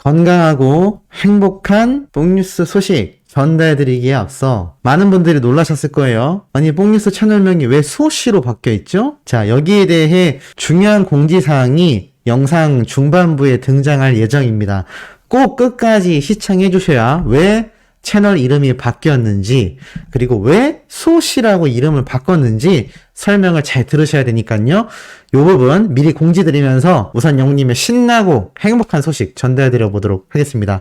건강하고 행복한 뽕뉴스 소식 전달해드리기에 앞서 많은 분들이 놀라셨을 거예요. 아니, 뽕뉴스 채널명이 왜 수호씨로 바뀌어있죠? 자, 여기에 대해 중요한 공지사항이 영상 중반부에 등장할 예정입니다. 꼭 끝까지 시청해주셔야 왜 채널 이름이 바뀌었는지, 그리고 왜 수호씨라고 이름을 바꿨는지 설명을 잘 들으셔야 되니까요. 이 부분 미리 공지드리면서 우선 영님의 신나고 행복한 소식 전달해드려 보도록 하겠습니다.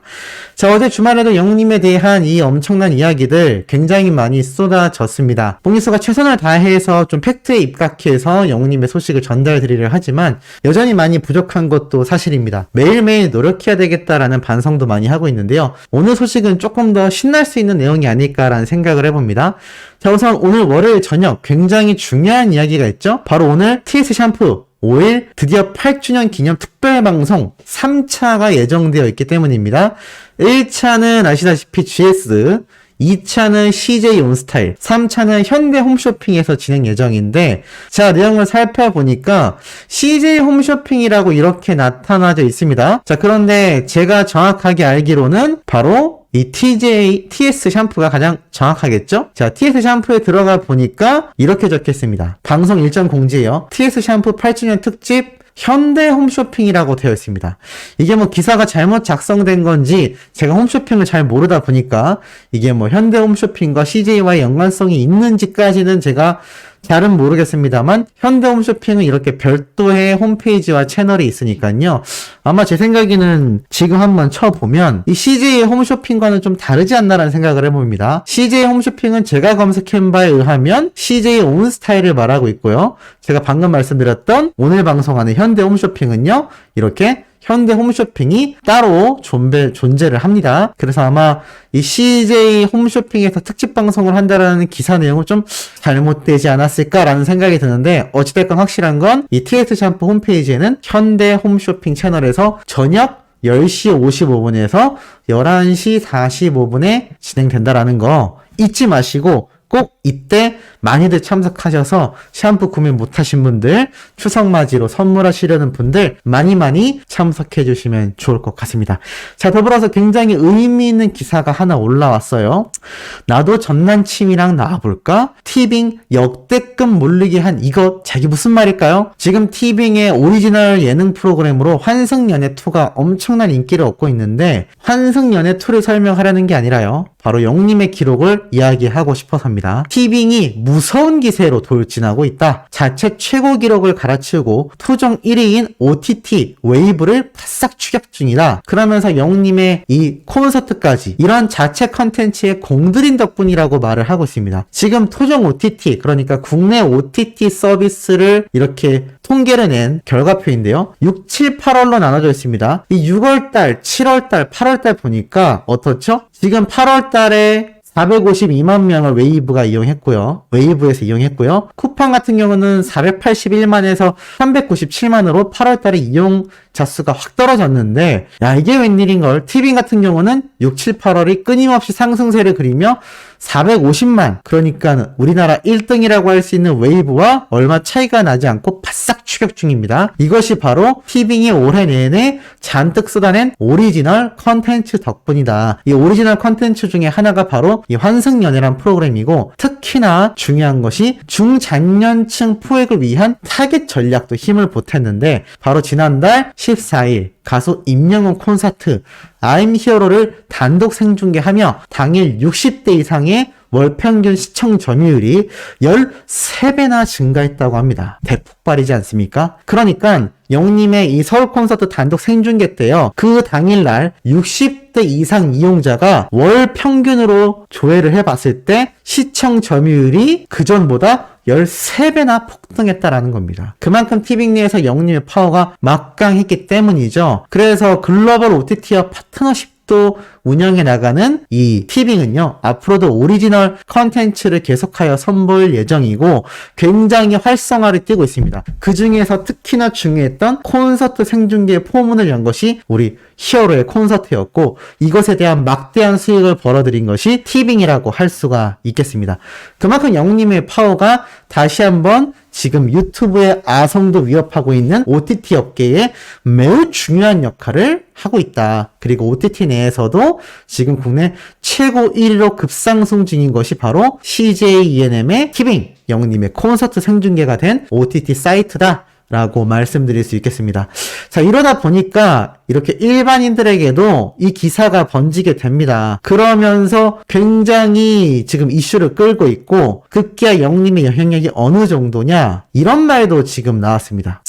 자, 어제 주말에도 영님에 대한 이 엄청난 이야기들 굉장히 많이 쏟아졌습니다. 뽕뉴스가 최선을 다해서 좀 팩트에 입각해서 영님의 소식을 전달해드리려 하지만 여전히 많이 부족한 것도 사실입니다. 매일매일 노력해야 되겠다라는 반성도 많이 하고 있는데요. 오늘 소식은 조금 더 신날 수 있는 내용이 아닐까라는 생각을 해봅니다. 자, 우선 오늘 월요일 저녁 굉장히 중요한 이야기가 있죠. 바로 오늘 TS 샴푸 5일 드디어 8주년 기념 특별방송 3차가 예정되어 있기 때문입니다. 1차는 아시다시피 GS, 2차는 CJ 온스타일, 3차는 현대 홈쇼핑에서 진행 예정인데, 자, 내용을 살펴보니까 CJ 홈쇼핑이라고 이렇게 나타나져 있습니다. 자, 그런데 제가 정확하게 알기로는 바로 이 TS 샴푸가 가장 정확하겠죠? 자, TS 샴푸에 들어가 보니까 이렇게 적혀있습니다. 방송 일정 공지에요. TS 샴푸 8주년 특집 현대 홈쇼핑이라고 되어 있습니다. 이게 뭐 기사가 잘못 작성된 건지 제가 홈쇼핑을 잘 모르다 보니까 이게 뭐 현대 홈쇼핑과 CJ와의 연관성이 있는지까지는 제가 잘은 모르겠습니다만 현대 홈쇼핑은 이렇게 별도의 홈페이지와 채널이 있으니까요. 아마 제 생각에는 지금 한번 쳐보면 이 CJ 홈쇼핑과는 좀 다르지 않나라는 생각을 해봅니다. CJ 홈쇼핑은 제가 검색한 바에 의하면 CJ 온스타일을 말하고 있고요. 제가 방금 말씀드렸던 오늘 방송하는 현대 홈쇼핑은요, 이렇게 현대 홈쇼핑이 따로 존재를 합니다. 그래서 아마 이 CJ 홈쇼핑에서 특집 방송을 한다라는 기사 내용은 좀 잘못되지 않았을까라는 생각이 드는데, 어찌됐건 확실한 건 이 TS 샴푸 홈페이지에는 현대 홈쇼핑 채널에서 저녁 10시 55분에서 11시 45분에 진행된다라는 거 잊지 마시고 꼭 이때 많이들 참석하셔서 샴푸 구매 못하신 분들, 추석 맞이로 선물하시려는 분들 많이 참석해 주시면 좋을 것 같습니다. 자, 더불어서 굉장히 의미 있는 기사가 하나 올라왔어요. 나도 전남친이랑 나와볼까? 티빙 역대급 몰리게 한 이것, 자기 무슨 말일까요? 지금 티빙의 오리지널 예능 프로그램으로 환승연애2가 엄청난 인기를 얻고 있는데, 환승연애2를 설명하려는 게 아니라요, 바로 영님의 기록을 이야기하고 싶어서입니다. 티빙이 무서운 기세로 돌진하고 있다. 자체 최고 기록을 갈아치우고 토종 1위인 OTT 웨이브를 바싹 추격 중이다. 그러면서 영님의 이 콘서트까지 이런 자체 컨텐츠에 공들인 덕분이라고 말을 하고 있습니다. 지금 토종 OTT, 그러니까 국내 OTT 서비스를 이렇게 통계를 낸 결과표인데요. 6, 7, 8월로 나눠져 있습니다. 이 6월달, 7월달, 8월달 보니까 어떻죠? 지금 8월달에 452만 명을 웨이브가 이용했고요. 웨이브에서 이용했고요. 쿠팡 같은 경우는 481만에서 397만으로 8월달에 이용 자수가 확 떨어졌는데, 야, 이게 웬일인걸. 티빙 같은 경우는 6, 7, 8월이 끊임없이 상승세를 그리며 450만, 그러니까 우리나라 1등이라고 할 수 있는 웨이브와 얼마 차이가 나지 않고 바싹 추격 중입니다. 이것이 바로 티빙이 올해 내내 잔뜩 쏟아낸 오리지널 컨텐츠 덕분이다. 이 오리지널 컨텐츠 중에 하나가 바로 이 환승연애란 프로그램이고, 특히나 중요한 것이 중장년층 포획을 위한 타겟 전략도 힘을 보탰는데, 바로 지난달 14일 가수 임영웅 콘서트 I'm Hero를 단독 생중계하며 당일 60대 이상의 월 평균 시청 점유율이 13배나 증가했다고 합니다. 대폭발이지 않습니까? 그러니까 영님의 이 서울 콘서트 단독 생중계 때요, 그 당일날 60대 이상 이용자가 월 평균으로 조회를 해봤을 때 시청 점유율이 그전보다 13배나 폭등했다라는 겁니다. 그만큼 티빙 내에서 영님의 파워가 막강했기 때문이죠. 그래서 글로벌 OTT와 파트너십도 운영해 나가는 이 티빙은요, 앞으로도 오리지널 컨텐츠를 계속하여 선보일 예정이고 굉장히 활성화를 띠고 있습니다. 그 중에서 특히나 중요했던 콘서트 생중계 포문을 연 것이 우리 히어로의 콘서트였고 이것에 대한 막대한 수익을 벌어들인 것이 티빙이라고 할 수가 있겠습니다. 그만큼 영님의 파워가 다시 한번 지금 유튜브의 아성도 위협하고 있는 OTT 업계에 매우 중요한 역할을 하고 있다. 그리고 OTT 내에서도 지금 국내 최고 1위로 급상승 중인 것이 바로 CJ ENM의 티빙, 영님의 콘서트 생중계가 된 OTT 사이트다. 라고 말씀드릴 수 있겠습니다. 자, 이러다 보니까 이렇게 일반인들에게도 이 기사가 번지게 됩니다. 그러면서 굉장히 지금 이슈를 끌고 있고 급기야 영님의 영향력이 어느 정도냐 이런 말도 지금 나왔습니다.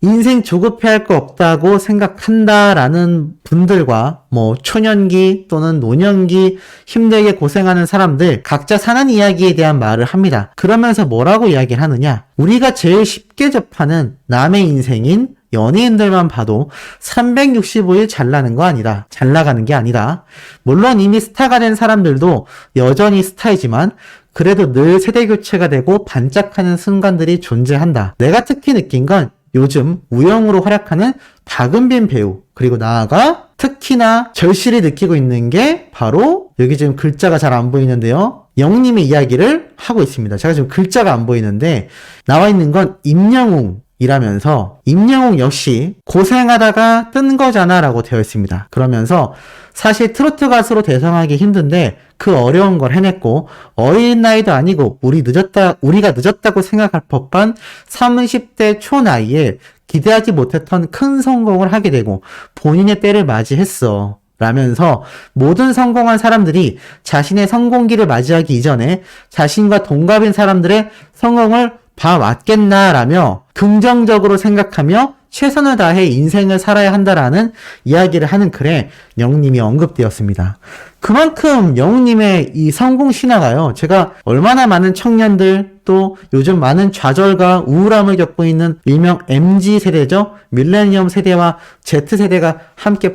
인생 조급해할 거 없다고 생각한다라는 분들과 초년기 또는 노년기 힘들게 고생하는 사람들 각자 사는 이야기에 대한 말을 합니다. 그러면서 뭐라고 이야기를 하느냐? 우리가 제일 쉽게 접하는 남의 인생인 연예인들만 봐도 365일 잘 나가는 게 아니다. 물론 이미 스타가 된 사람들도 여전히 스타이지만 그래도 늘 세대 교체가 되고 반짝하는 순간들이 존재한다. 내가 특히 느낀 건 요즘 우영우로 활약하는 박은빈 배우 그리고 나아가 특히나 절실히 느끼고 있는 게 바로 여기 지금 글자가 잘 안 보이는데요. 영님의 이야기를 하고 있습니다. 제가 지금 글자가 안 보이는데 나와 있는 건 임영웅이라면서 임영웅 역시 고생하다가 뜬 거잖아 라고 되어 있습니다. 그러면서 사실 트로트 가수로 대성하기 힘든데 그 어려운 걸 해냈고 어린 나이도 아니고 우리가 늦었다고 생각할 법한 30대 초나이에 기대하지 못했던 큰 성공을 하게 되고 본인의 때를 맞이했어. 라면서 모든 성공한 사람들이 자신의 성공기를 맞이하기 이전에 자신과 동갑인 사람들의 성공을 봐왔겠나라며 긍정적으로 생각하며 최선을 다해 인생을 살아야 한다라는 이야기를 하는 글에 영님이 언급되었습니다. 그만큼 영님의 이 성공 신화가요. 제가 얼마나 많은 청년들 또 요즘 많은 좌절과 우울함을 겪고 있는 일명 MZ세대죠. 밀레니엄 세대와 Z세대가 함께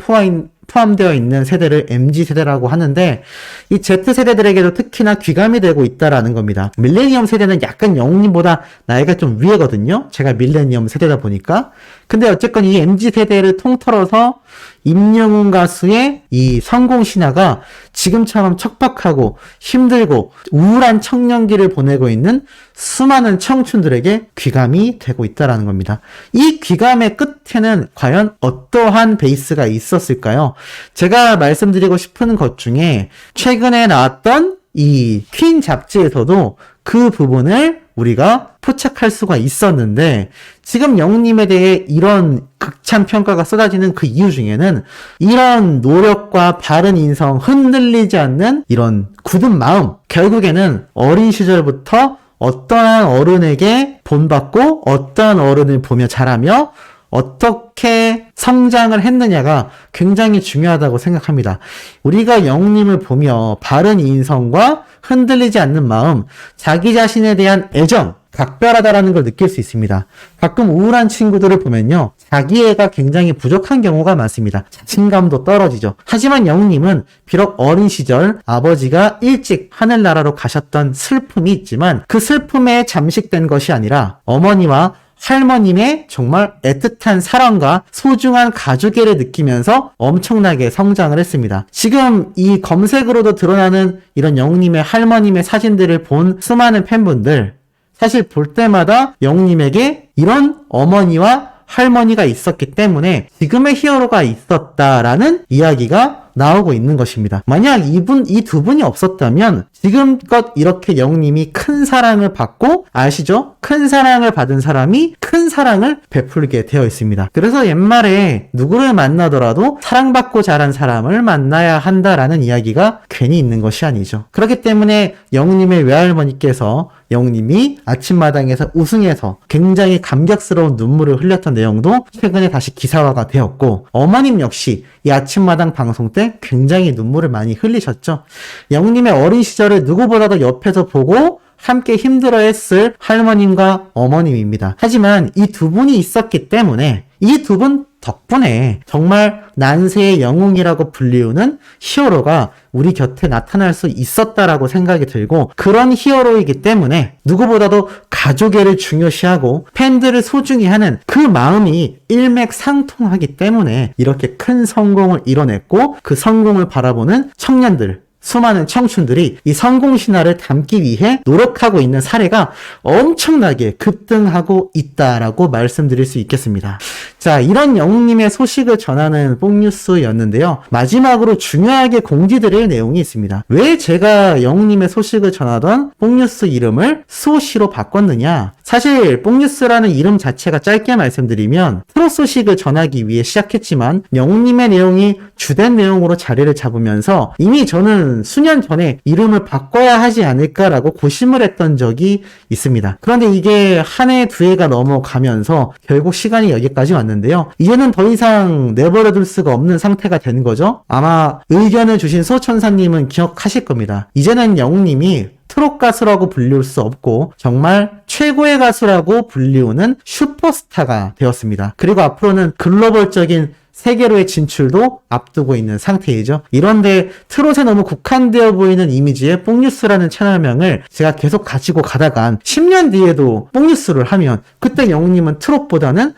포함되어 있는 세대를 MZ세대라고 하는데 이 Z세대들에게도 특히나 귀감이 되고 있다라는 겁니다. 밀레니엄 세대는 약간 영웅님보다 나이가 좀 위에거든요. 제가 밀레니엄 세대다 보니까. 근데 어쨌건 이 MZ세대를 통틀어서 임영웅 가수의 이 성공 신화가 지금처럼 척박하고 힘들고 우울한 청년기를 보내고 있는 수많은 청춘들에게 귀감이 되고 있다라는 겁니다. 이 귀감의 끝에는 과연 어떠한 베이스가 있었을까요? 제가 말씀드리고 싶은 것 중에 최근에 나왔던 이 퀸 잡지에서도 그 부분을 우리가 포착할 수가 있었는데 지금 영웅님에 대해 이런 극찬 평가가 쏟아지는 그 이유 중에는 이런 노력과 바른 인성, 흔들리지 않는 이런 굳은 마음, 결국에는 어린 시절부터 어떠한 어른에게 본받고 어떠한 어른을 보며 자라며 어떻게 성장을 했느냐가 굉장히 중요하다고 생각합니다. 우리가 영웅님을 보며 바른 인성과 흔들리지 않는 마음, 자기 자신에 대한 애정, 각별하다라는 걸 느낄 수 있습니다. 가끔 우울한 친구들을 보면요. 자기애가 굉장히 부족한 경우가 많습니다. 자신감도 떨어지죠. 하지만 영웅님은 비록 어린 시절 아버지가 일찍 하늘나라로 가셨던 슬픔이 있지만 그 슬픔에 잠식된 것이 아니라 어머니와 할머님의 정말 애틋한 사랑과 소중한 가족애를 느끼면서 엄청나게 성장을 했습니다. 지금 이 검색으로도 드러나는 이런 영웅님의 할머님의 사진들을 본 수많은 팬분들 사실 볼 때마다 영웅님에게 이런 어머니와 할머니가 있었기 때문에 지금의 히어로가 있었다라는 이야기가 나오고 있는 것입니다. 만약 이 두 분이 없었다면 지금껏 이렇게 영웅님이 큰 사랑을 받고 아시죠? 큰 사랑을 받은 사람이 큰 사랑을 베풀게 되어 있습니다. 그래서 옛말에 누구를 만나더라도 사랑받고 자란 사람을 만나야 한다라는 이야기가 괜히 있는 것이 아니죠. 그렇기 때문에 영웅님의 외할머니께서 영웅님이 아침마당에서 우승해서 굉장히 감격스러운 눈물을 흘렸던 내용도 최근에 다시 기사화가 되었고 어머님 역시 이 아침마당 방송 때 굉장히 눈물을 많이 흘리셨죠. 영웅님의 어린 시절을 누구보다도 옆에서 보고 함께 힘들어했을 할머님과 어머님입니다. 하지만 이 두 분이 있었기 때문에 이 두 분 덕분에 정말 난세의 영웅이라고 불리우는 히어로가 우리 곁에 나타날 수 있었다라고 생각이 들고, 그런 히어로이기 때문에 누구보다도 가족애를 중요시하고 팬들을 소중히 하는 그 마음이 일맥상통하기 때문에 이렇게 큰 성공을 이뤄냈고, 그 성공을 바라보는 청년들, 수많은 청춘들이 이 성공 신화를 담기 위해 노력하고 있는 사례가 엄청나게 급등하고 있다라고 말씀드릴 수 있겠습니다. 자, 이런 영웅님의 소식을 전하는 뽕뉴스였는데요. 마지막으로 중요하게 공지드릴 내용이 있습니다. 왜 제가 영웅님의 소식을 전하던 뽕뉴스 이름을 수호씨로 바꿨느냐? 사실 뽕뉴스라는 이름 자체가 짧게 말씀드리면 트롯 소식을 전하기 위해 시작했지만 영웅님의 내용이 주된 내용으로 자리를 잡으면서 이미 저는 수년 전에 이름을 바꿔야 하지 않을까라고 고심을 했던 적이 있습니다. 그런데 이게 한 해, 두 해가 넘어가면서 결국 시간이 여기까지 왔는데요. 이제는 더 이상 내버려둘 수가 없는 상태가 된 거죠. 아마 의견을 주신 소천사님은 기억하실 겁니다. 이제는 영웅님이 트롯 가수라고 불리울 수 없고 정말 최고의 가수라고 불리우는 슈퍼스타가 되었습니다. 그리고 앞으로는 글로벌적인 세계로의 진출도 앞두고 있는 상태이죠. 이런데 트롯에 너무 국한되어 보이는 이미지의 뽕뉴스라는 채널명을 제가 계속 가지고 가다간 10년 뒤에도 뽕뉴스를 하면 그때 영웅님은 트롯보다는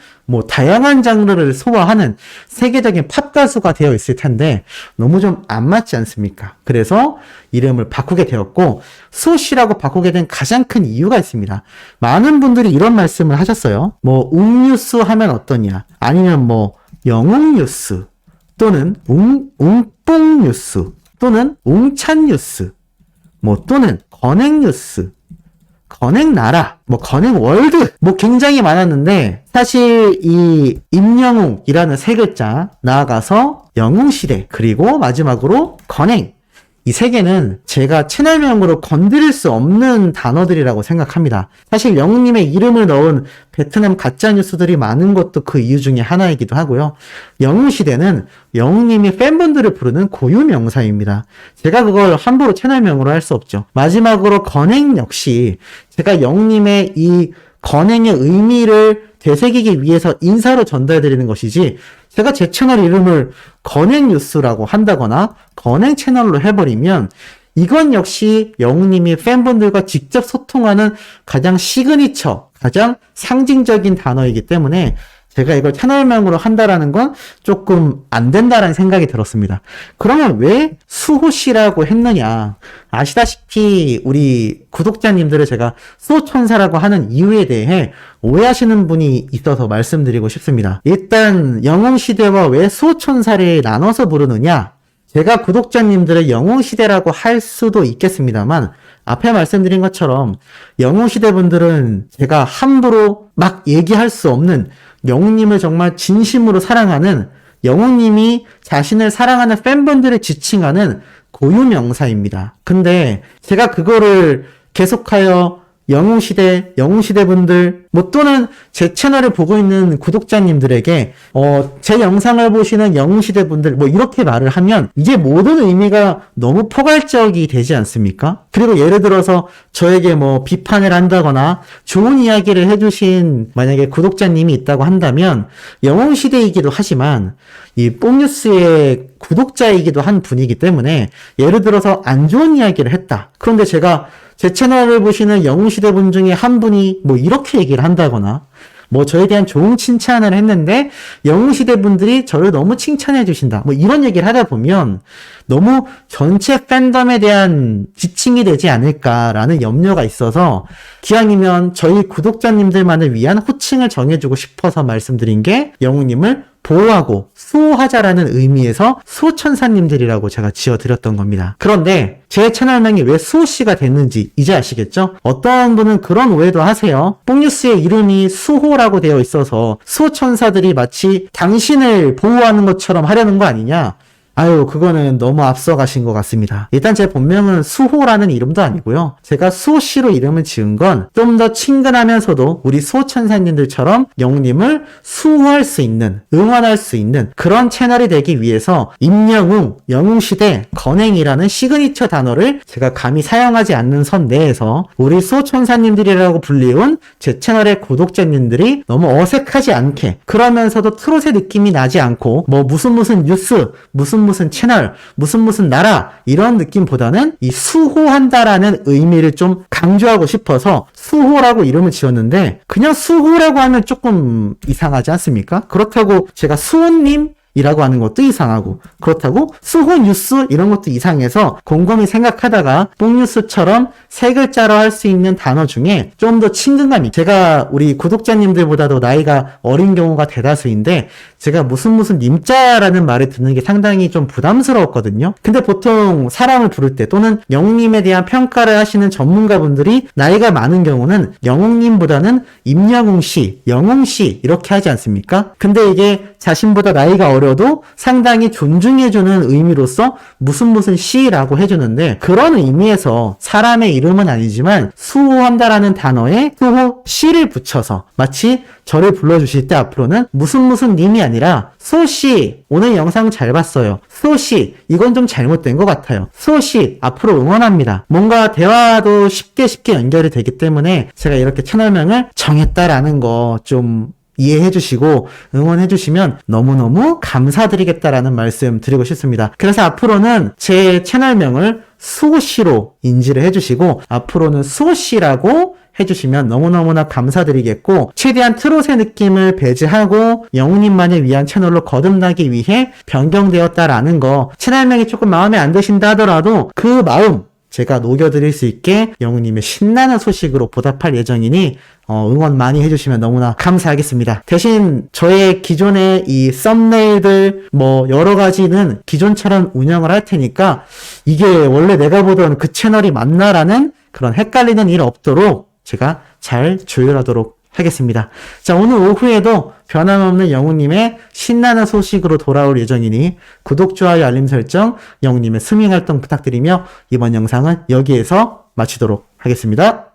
다양한 장르를 소화하는 세계적인 팝 가수가 되어 있을 텐데 너무 좀 안 맞지 않습니까? 그래서 이름을 바꾸게 되었고, 수호씨라고 바꾸게 된 가장 큰 이유가 있습니다. 많은 분들이 이런 말씀을 하셨어요. 웅뉴스 하면 어떠냐? 아니면 영웅뉴스 또는 웅뽕뉴스 또는 웅찬뉴스 또는 건행뉴스, 건행나라, 건행월드 굉장히 많았는데 사실 이 임영웅이라는 세 글자 나아가서 영웅시대 그리고 마지막으로 건행, 이 세 개는 제가 채널명으로 건드릴 수 없는 단어들이라고 생각합니다. 사실 영웅님의 이름을 넣은 베트남 가짜뉴스들이 많은 것도 그 이유 중에 하나이기도 하고요. 영웅시대는 영웅님이 팬분들을 부르는 고유명사입니다. 제가 그걸 함부로 채널명으로 할 수 없죠. 마지막으로 건행 역시 제가 영웅님의 이 건행의 의미를 되새기기 위해서 인사로 전달드리는 것이지, 제가 제 채널 이름을 건행뉴스라고 한다거나 건행 채널로 해버리면 이건 역시 영웅님이 팬분들과 직접 소통하는 가장 시그니처, 가장 상징적인 단어이기 때문에 제가 이걸 채널명으로 한다라는 건 조금 안 된다라는 생각이 들었습니다. 그러면 왜 수호씨라고 했느냐? 아시다시피 우리 구독자님들을 제가 수호천사라고 하는 이유에 대해 오해하시는 분이 있어서 말씀드리고 싶습니다. 일단 영웅시대와 왜 수호천사를 나눠서 부르느냐? 제가 구독자님들의 영웅시대라고 할 수도 있겠습니다만 앞에 말씀드린 것처럼 영웅시대 분들은 제가 함부로 막 얘기할 수 없는 영웅님을 정말 진심으로 사랑하는, 영웅님이 자신을 사랑하는 팬분들을 지칭하는 고유명사입니다. 근데 제가 그거를 계속하여 영웅시대 분들, 또는 제 채널을 보고 있는 구독자님들에게, 제 영상을 보시는 영웅시대 분들, 이렇게 말을 하면, 이게 모든 의미가 너무 포괄적이 되지 않습니까? 그리고 예를 들어서, 저에게 비판을 한다거나, 좋은 이야기를 해주신, 만약에 구독자님이 있다고 한다면, 영웅시대이기도 하지만, 이 뽕뉴스의 구독자이기도 한 분이기 때문에, 예를 들어서 안 좋은 이야기를 했다. 그런데 제가 제 채널을 보시는 영웅시대 분 중에 한 분이 이렇게 얘기를 한다거나 저에 대한 좋은 칭찬을 했는데 영웅시대 분들이 저를 너무 칭찬해 주신다, 이런 얘기를 하다 보면 너무 전체 팬덤에 대한 지칭이 되지 않을까라는 염려가 있어서 기왕이면 저희 구독자님들만을 위한 호칭을 정해주고 싶어서 말씀드린 게 영웅님을 보호하고 수호하자라는 의미에서 수호천사님들이라고 제가 지어드렸던 겁니다. 그런데 제 채널명이 왜 수호씨가 됐는지 이제 아시겠죠? 어떤 분은 그런 오해도 하세요. 뽕뉴스의 이름이 수호라고 되어 있어서 수호천사들이 마치 당신을 보호하는 것처럼 하려는 거 아니냐? 아유, 그거는 너무 앞서가신 것 같습니다. 일단 제 본명은 수호라는 이름도 아니고요. 제가 수호씨로 이름을 지은 건 좀 더 친근하면서도 우리 수호천사님들처럼 영님을 수호할 수 있는, 응원할 수 있는 그런 채널이 되기 위해서 임영웅, 영웅시대, 건행이라는 시그니처 단어를 제가 감히 사용하지 않는 선 내에서 우리 수호천사님들이라고 불리운 제 채널의 구독자님들이 너무 어색하지 않게, 그러면서도 트롯의 느낌이 나지 않고 뭐 무슨 뉴스, 무슨 채널, 무슨 나라 이런 느낌보다는 이 수호한다라는 의미를 좀 강조하고 싶어서 수호라고 이름을 지었는데, 그냥 수호라고 하면 조금 이상하지 않습니까? 그렇다고 제가 수호님 이라고 하는 것도 이상하고, 그렇다고 수호 뉴스 이런 것도 이상해서 곰곰이 생각하다가 뽕뉴스처럼 세 글자로 할 수 있는 단어 중에 좀 더 친근감이, 제가 우리 구독자님들보다도 나이가 어린 경우가 대다수인데 제가 무슨 님자라는 말을 듣는 게 상당히 좀 부담스러웠거든요. 근데 보통 사람을 부를 때 또는 영웅님에 대한 평가를 하시는 전문가분들이 나이가 많은 경우는 영웅님보다는 임영웅씨, 영웅씨 이렇게 하지 않습니까? 근데 이게 자신보다 나이가 어려도 상당히 존중해주는 의미로서 무슨 씨라고 해주는데, 그런 의미에서 사람의 이름은 아니지만 수호한다라는 단어에 수호 씨를 붙여서 마치 저를 불러주실 때 앞으로는 무슨 님이 아니라 수호씨 오늘 영상 잘 봤어요, 수호씨 이건 좀 잘못된 것 같아요, 수호씨 앞으로 응원합니다, 뭔가 대화도 쉽게 연결이 되기 때문에 제가 이렇게 채널명을 정했다라는 거 좀 이해해주시고 응원해주시면 너무너무 감사드리겠다라는 말씀 드리고 싶습니다. 그래서 앞으로는 제 채널명을 수호씨로 인지를 해주시고 앞으로는 수호씨라고 해주시면 너무너무나 감사드리겠고, 최대한 트롯의 느낌을 배제하고 영웅님만을 위한 채널로 거듭나기 위해 변경되었다라는 거, 채널명이 조금 마음에 안 드신다 하더라도 그 마음 제가 녹여드릴 수 있게 영웅님의 신나는 소식으로 보답할 예정이니 응원 많이 해주시면 너무나 감사하겠습니다. 대신 저의 기존의 이 썸네일들 뭐 여러 가지는 기존처럼 운영을 할 테니까 이게 원래 내가 보던 그 채널이 맞나라는 그런 헷갈리는 일 없도록 제가 잘 조율하도록 하겠습니다. 자, 오늘 오후에도 변함없는 영웅님의 신나는 소식으로 돌아올 예정이니 구독, 좋아요, 알림 설정, 영웅님의 스밍 활동 부탁드리며 이번 영상은 여기에서 마치도록 하겠습니다.